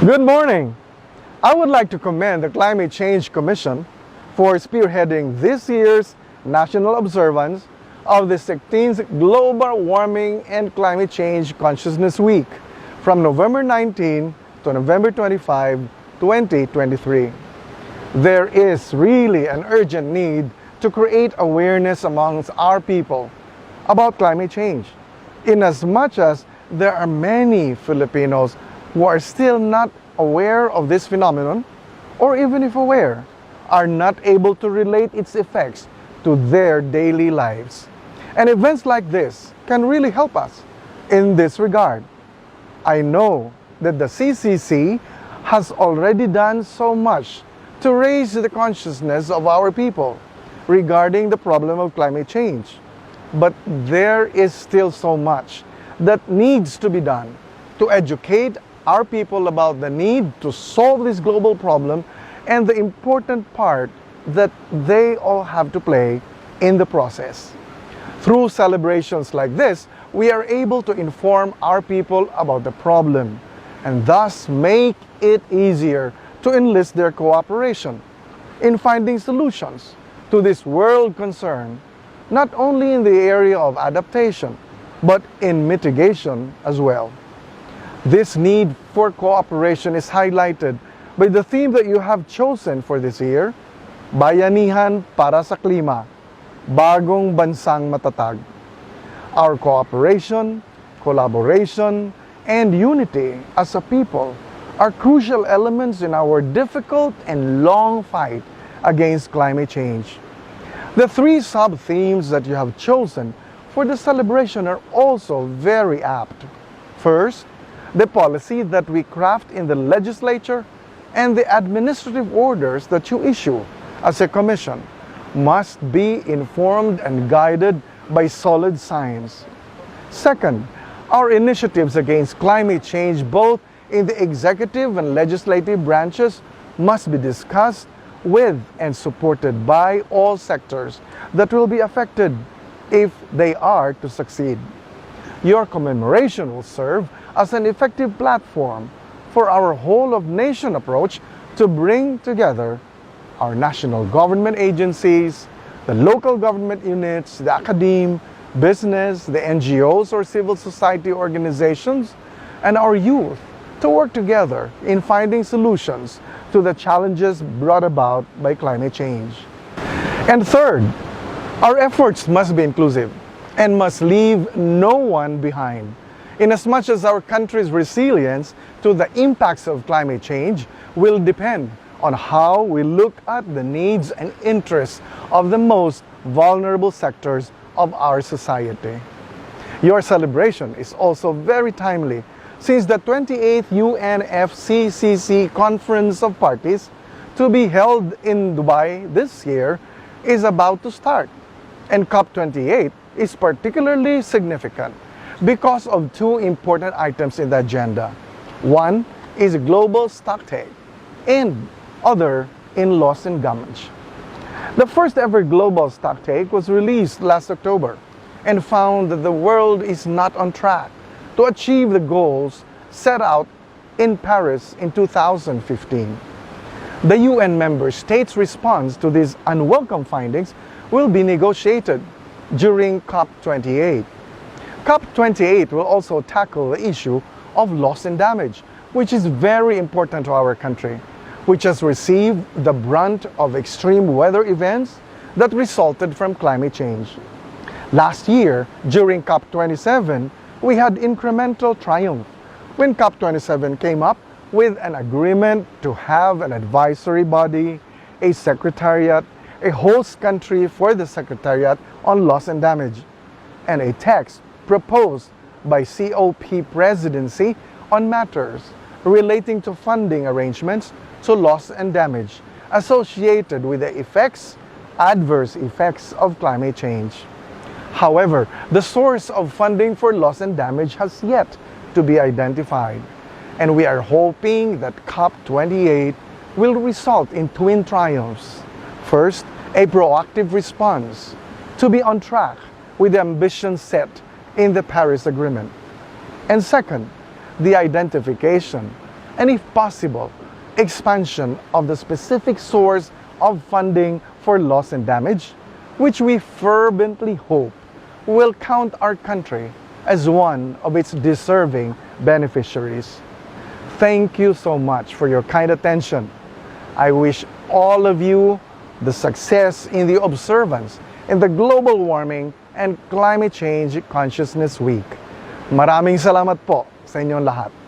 Good morning. I would like to commend the Climate Change Commission for spearheading this year's national observance of the 16th Global Warming and Climate Change Consciousness Week from November 19 to November 25, 2023. There is really an urgent need to create awareness amongst our people about climate change, inasmuch as there are many Filipinos who are still not aware of this phenomenon, or even if aware, are not able to relate its effects to their daily lives. And events like this can really help us in this regard. I know that the CCC has already done so much to raise the consciousness of our people regarding the problem of climate change. But there is still so much that needs to be done to educate our people about the need to solve this global problem and the important part that they all have to play in the process. Through celebrations like this, we are able to inform our people about the problem and thus make it easier to enlist their cooperation in finding solutions to this world concern, not only in the area of adaptation, but in mitigation as well. This need for cooperation is highlighted by the theme that you have chosen for this year, Bayanihan para sa Klima, Bagong Bansang Matatag. Our cooperation, collaboration, and unity as a people are crucial elements in our difficult and long fight against climate change. The three sub-themes that you have chosen for the celebration are also very apt. First, the policy that we craft in the legislature and the administrative orders that you issue as a commission must be informed and guided by solid science. Second, our initiatives against climate change both in the executive and legislative branches must be discussed with and supported by all sectors that will be affected if they are to succeed. Your commemoration will serve as an effective platform for our whole-of-nation approach to bring together our national government agencies, the local government units, the academe, business, the NGOs or civil society organizations, and our youth to work together in finding solutions to the challenges brought about by climate change. And third, our efforts must be inclusive and must leave no one behind, inasmuch as our country's resilience to the impacts of climate change will depend on how we look at the needs and interests of the most vulnerable sectors of our society. Your celebration is also very timely since the 28th UNFCCC Conference of Parties to be held in Dubai this year is about to start, and COP28 is particularly significant because of two important items in the agenda. One is global stocktake and other in loss and damage. The first ever global stocktake was released last October and found that the world is not on track to achieve the goals set out in Paris in 2015. The UN member states' response to these unwelcome findings will be negotiated during COP28. COP28 will also tackle the issue of loss and damage, which is very important to our country, which has received the brunt of extreme weather events that resulted from climate change. Last year, during COP27, we had incremental triumph when COP27 came up with an agreement to have an advisory body, a secretariat, a host country for the secretariat on loss and damage, and a text proposed by COP presidency on matters relating to funding arrangements to loss and damage associated with the adverse effects of climate change. However, the source of funding for loss and damage has yet to be identified, and we are hoping that COP28 will result in twin triumphs. First, a proactive response to be on track with the ambitions set in the Paris Agreement. And second, the identification and if possible, expansion of the specific source of funding for loss and damage, which we fervently hope will count our country as one of its deserving beneficiaries. Thank you so much for your kind attention. I wish all of you the success in the observance in the Global Warming and Climate Change Consciousness Week. Maraming salamat po sa inyong lahat.